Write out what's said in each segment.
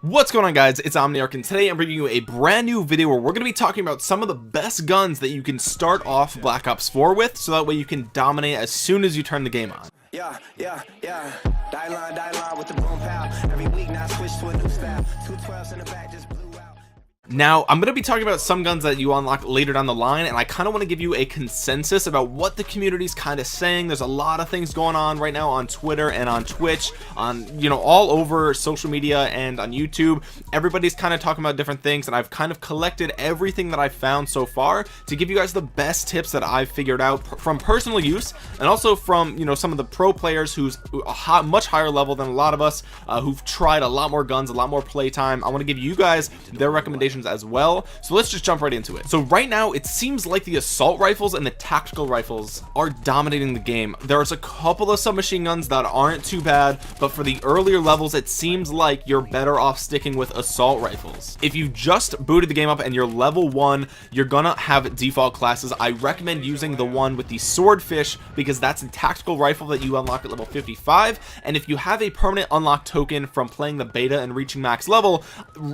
What's going on, guys? It's Omniarch, and today I'm bringing you a brand new video where we're going to be talking about some of the best guns that you can start off Black Ops 4 with, so that way you can dominate as soon as you turn the game on. Yeah. Die line with the boom pow. Every week now switch to a new style. 212s in the back just blew out. Now, I'm going to be talking about some guns that you unlock later down the line, and I kind of want to give you a consensus about what the community's kind of saying. There's a lot of things going on right now on Twitter and on Twitch, on, all over social media and on YouTube. Everybody's kind of talking about different things, and I've kind of collected everything that I've found so far to give you guys the best tips that I've figured out from personal use, and also from, some of the pro players who's a much higher level than a lot of us, who've tried a lot more guns, a lot more playtime. I want to give you guys their recommendations as well, so let's just jump right into it. So right now it seems like the assault rifles and the tactical rifles are dominating the game. There's a couple of submachine guns that aren't too bad, but for the earlier levels it seems like you're better off sticking with assault rifles. If you just booted the game up and you're level 1, you're gonna have default classes. I recommend using the one with the swordfish, because that's a tactical rifle that you unlock at level 55, and if you have a permanent unlock token from playing the beta and reaching max level,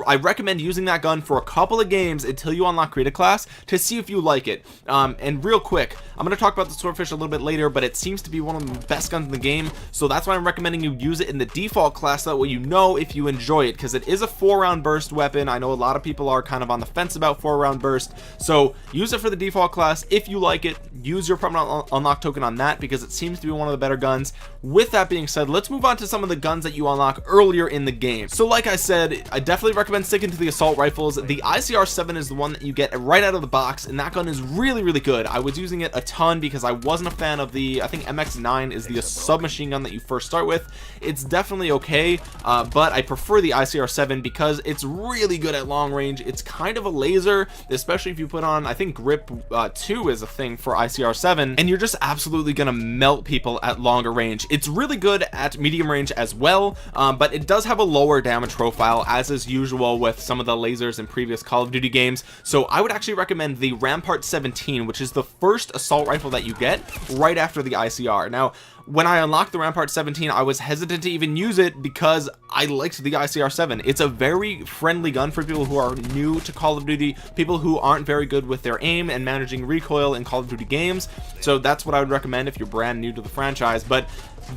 I recommend using that gun for a couple of games until you unlock create a class to see if you like it. And real quick, I'm going to talk about the swordfish a little bit later, but it seems to be one of the best guns in the game, so that's why I'm recommending you use it in the default class, that way you know if you enjoy it, because it is a 4-round burst weapon. I know a lot of people are kind of on the fence about 4-round burst, so use it for the default class. If you like it, use your permanent unlock token on that, because it seems to be one of the better guns. With that being said, let's move on to some of the guns that you unlock earlier in the game. So like I said, I definitely recommend sticking to the assault rifles. The ICR-7 is the one that you get right out of the box, and that gun is really good. I was using it a ton because I wasn't a fan of I think MX9 is the submachine gun that you first start with. It's definitely okay, but I prefer the ICR-7 because it's really good at long range. It's kind of a laser, especially if you put on, I think grip 2 is a thing for ICR-7, and you're just absolutely gonna melt people at longer range. It's really good at medium range as well, but it does have a lower damage profile, as is usual with some of the lasers in previous Call of Duty games. So I would actually recommend the Rampart 17, which is the first assault rifle that you get right after the ICR. Now, when I unlocked the Rampart 17, I was hesitant to even use it because I liked the ICR-7. It's a very friendly gun for people who are new to Call of Duty, people who aren't very good with their aim and managing recoil in Call of Duty games. So that's what I would recommend if you're brand new to the franchise. But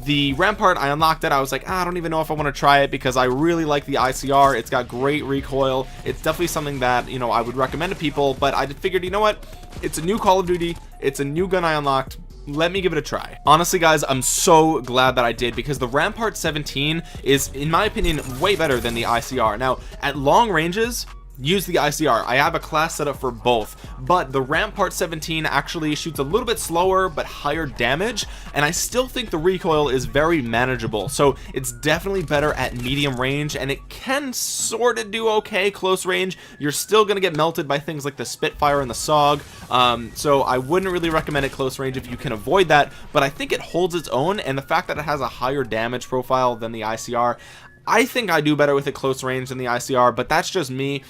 the Rampart, I unlocked it, I was like, I don't even know if I want to try it, because I really like the ICR. It's got great recoil. It's definitely something that, I would recommend to people, but I figured, what? It's a new Call of Duty. It's a new gun I unlocked. Let me give it a try. Honestly, guys, I'm so glad that I did, because the Rampart 17 is, in my opinion, way better than the ICR. Now, at long ranges, use the ICR. I have a class set up for both, but the Rampart 17 actually shoots a little bit slower but higher damage, and I still think the recoil is very manageable. So it's definitely better at medium range, and it can sort of do okay close range. You're still gonna get melted by things like the Spitfire and the SOG, so I wouldn't really recommend it close range if you can avoid that, but I think it holds its own, and the fact that it has a higher damage profile than the ICR, I think I do better with it close range than the ICR, but that's just me.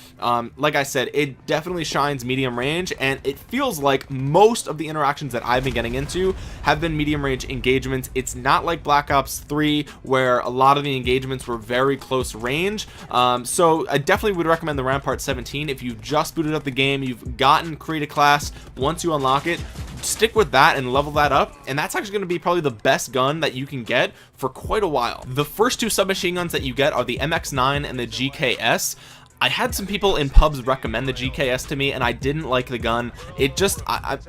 Like I said, it definitely shines medium range, and it feels like most of the interactions that I've been getting into have been medium range engagements. It's not like Black Ops 3 where a lot of the engagements were very close range. So I definitely would recommend the Rampart 17 if you've just booted up the game, you've gotten create a class. Once you unlock it, stick with that and level that up, and that's actually going to be probably the best gun that you can get for quite a while. The first two submachine guns that you get are the MX9 and the GKS. I had some people in pubs recommend the GKS to me, and I didn't like the gun. It just,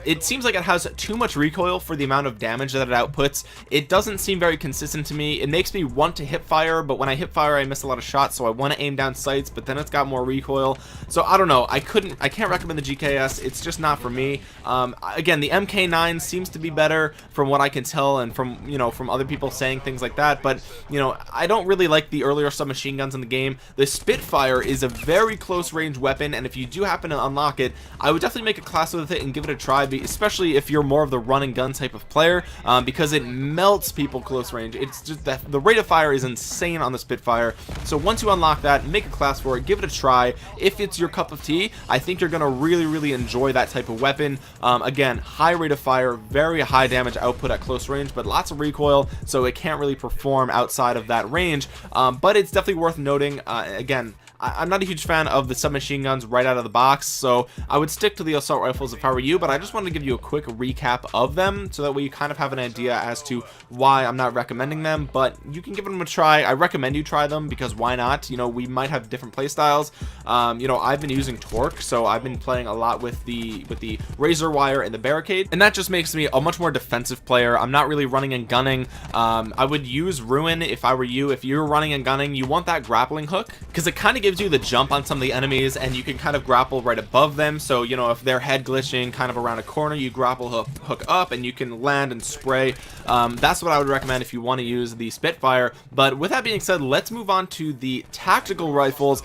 it seems like it has too much recoil for the amount of damage that it outputs. It doesn't seem very consistent to me. It makes me want to hip fire, but when I hip fire, I miss a lot of shots, so I want to aim down sights, but then it's got more recoil. So I don't know. I can't recommend the GKS. It's just not for me. Again, the MK9 seems to be better from what I can tell, and from, from other people saying things like that, but, I don't really like the earlier submachine guns in the game. The Spitfire is a very close range weapon, and if you do happen to unlock it, I would definitely make a class with it and give it a try, especially if you're more of the run and gun type of player, because it melts people close range. It's just that the rate of fire is insane on the Spitfire. So once you unlock that, make a class for it, give it a try. If it's your cup of tea, I think you're gonna really enjoy that type of weapon. Again, high rate of fire, very high damage output at close range, but lots of recoil, so it can't really perform outside of that range. But it's definitely worth noting. Again, I'm not a huge fan of the submachine guns right out of the box, so I would stick to the assault rifles if I were you, but I just wanted to give you a quick recap of them so that way you kind of have an idea as to why I'm not recommending them. But you can give them a try. I recommend you try them, because why not? You know, we might have different play styles. You know, I've been using torque, so I've been playing a lot with the razor wire and the barricade, and that just makes me a much more defensive player. I'm not really running and gunning. I would use ruin if I were you. If you're running and gunning, you want that grappling hook, because it kind of gives you the jump on some of the enemies, and you can kind of grapple right above them. So, you know, if they're head glitching kind of around a corner, you grapple hook up and you can land and spray. That's what I would recommend if you want to use the Spitfire. But with that being said, let's move on to the tactical rifles,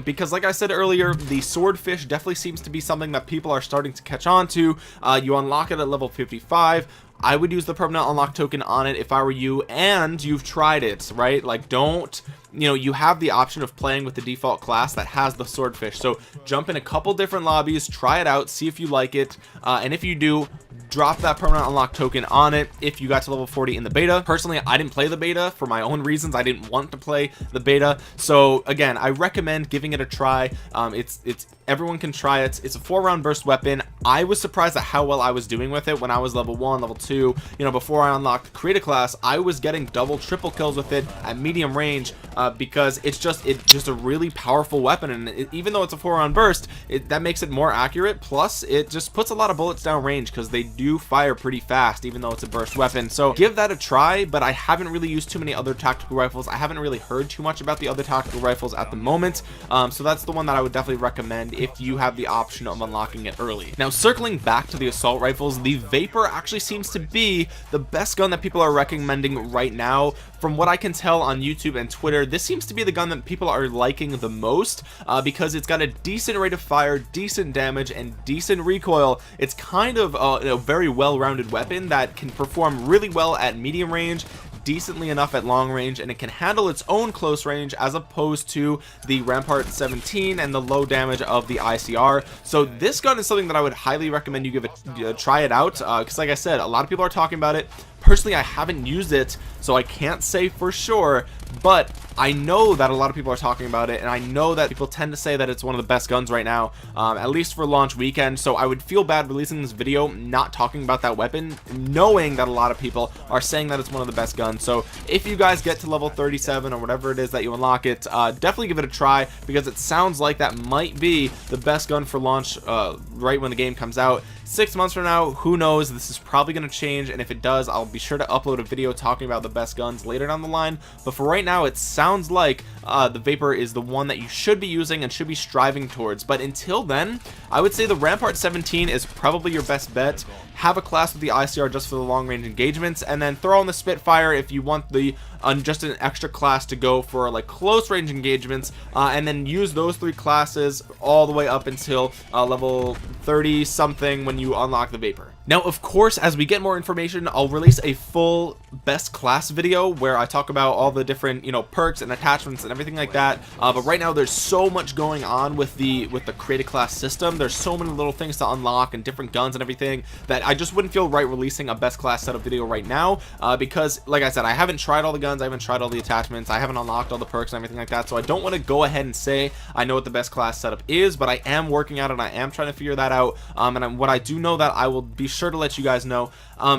because like I said earlier, the swordfish definitely seems to be something that people are starting to catch on to. You unlock it at level 55. I would use the permanent unlock token on it if I were you, and you've tried it, right? Like, don't, you know, you have the option of playing with the default class that has the swordfish. So jump in a couple different lobbies, try it out, see if you like it, and if you do, drop that permanent unlock token on it if you got to level 40 in the beta. Personally, I didn't play the beta for my own reasons. I didn't want to play the beta, so again, I recommend giving it a try. It's everyone can try it. It's a 4-round burst weapon. I was surprised at how well I was doing with it when I was level 1, level 2. You know, before I unlocked create a class, I was getting double, triple kills with it at medium range, because it's just a really powerful weapon, and even though it's a 4-round burst, that makes it more accurate. Plus, it just puts a lot of bullets down range, because they do fire pretty fast even though it's a burst weapon. So give that a try. But I haven't really used too many other tactical rifles. I haven't really heard too much about the other tactical rifles at the moment, so that's the one that I would definitely recommend if you have the option of unlocking it early. Now, circling back to the assault rifles, the Vapor actually seems to be the best gun that people are recommending right now. From what I can tell on YouTube and Twitter, this seems to be the gun that people are liking the most, because it's got a decent rate of fire, decent damage, and decent recoil. It's kind of a very well-rounded weapon that can perform really well at medium range, decently enough at long range, and it can handle its own close range as opposed to the Rampart 17 and the low damage of the ICR. So this gun is something that I would highly recommend you give it try it out, because like I said, a lot of people are talking about it. Personally, I haven't used it, so I can't say for sure, but I know that a lot of people are talking about it, and I know that people tend to say that it's one of the best guns right now, at least for launch weekend. So I would feel bad releasing this video not talking about that weapon, knowing that a lot of people are saying that it's one of the best guns. So if you guys get to level 37 or whatever it is that you unlock it, definitely give it a try, because it sounds like that might be the best gun for launch right when the game comes out. 6 months from now, who knows? This is probably going to change, and if it does, I'll be sure to upload a video talking about the best guns later down the line. But for right now, it sounds like the Vapor is the one that you should be using and should be striving towards. But until then, I would say the Rampart 17 is probably your best bet. Have a class with the ICR just for the long range engagements, and then throw on the Spitfire if you want the just an extra class to go for like close range engagements, and then use those 3 classes all the way up until level 30 something when you unlock the Vapor. Now, of course, as we get more information, I'll release a full best class video where I talk about all the different, you know, perks and attachments and everything like that. But right now, there's so much going on with the create a class system. There's so many little things to unlock and different guns and everything that I just wouldn't feel right releasing a best class setup video right now, because, like I said, I haven't tried all the guns, I haven't tried all the attachments, I haven't unlocked all the perks and everything like that. So I don't want to go ahead and say I know what the best class setup is, but I am working out and I am trying to figure that out. And what I do know that I will be sure to let you guys know.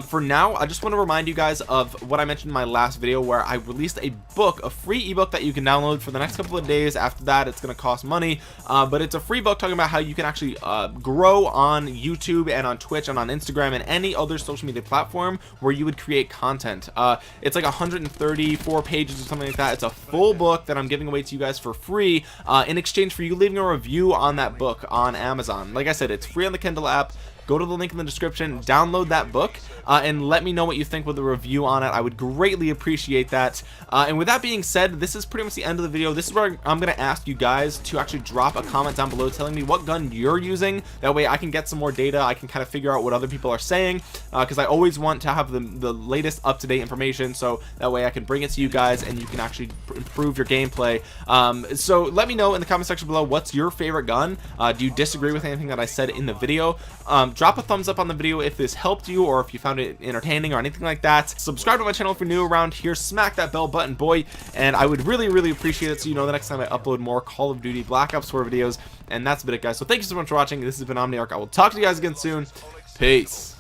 For now, I just want to remind you guys of what I mentioned in my last video, where I released a book, a free ebook that you can download for the next couple of days. After that, it's going to cost money, but it's a free book talking about how you can actually grow on YouTube and on Twitch and on Instagram and any other social media platform where you would create content. It's like 134 pages or something like that. It's a full book that I'm giving away to you guys for free, in exchange for you leaving a review on that book on Amazon. Like I said, it's free on the Kindle app. go to the link in the description, download that book, and let me know what you think with the review on it. I would greatly appreciate that. And with that being said, this is pretty much the end of the video. This is where I'm going to ask you guys to actually drop a comment down below telling me what gun you're using. That way I can get some more data. I can kind of figure out what other people are saying, because I always want to have the latest up-to-date information, so that way I can bring it to you guys and you can actually improve your gameplay. So let me know in the comment section below, what's your favorite gun? Do you disagree with anything that I said in the video? Drop a thumbs up on the video if this helped you, or if you found it entertaining or anything like that. Subscribe to my channel if you're new around here, smack that bell button, boy, and I would really appreciate it, so you know the next time I upload more Call of Duty Black Ops 4 videos. And that's been it, guys. So thank you so much for watching. This has been Omniarch. I will talk to you guys again soon. Peace.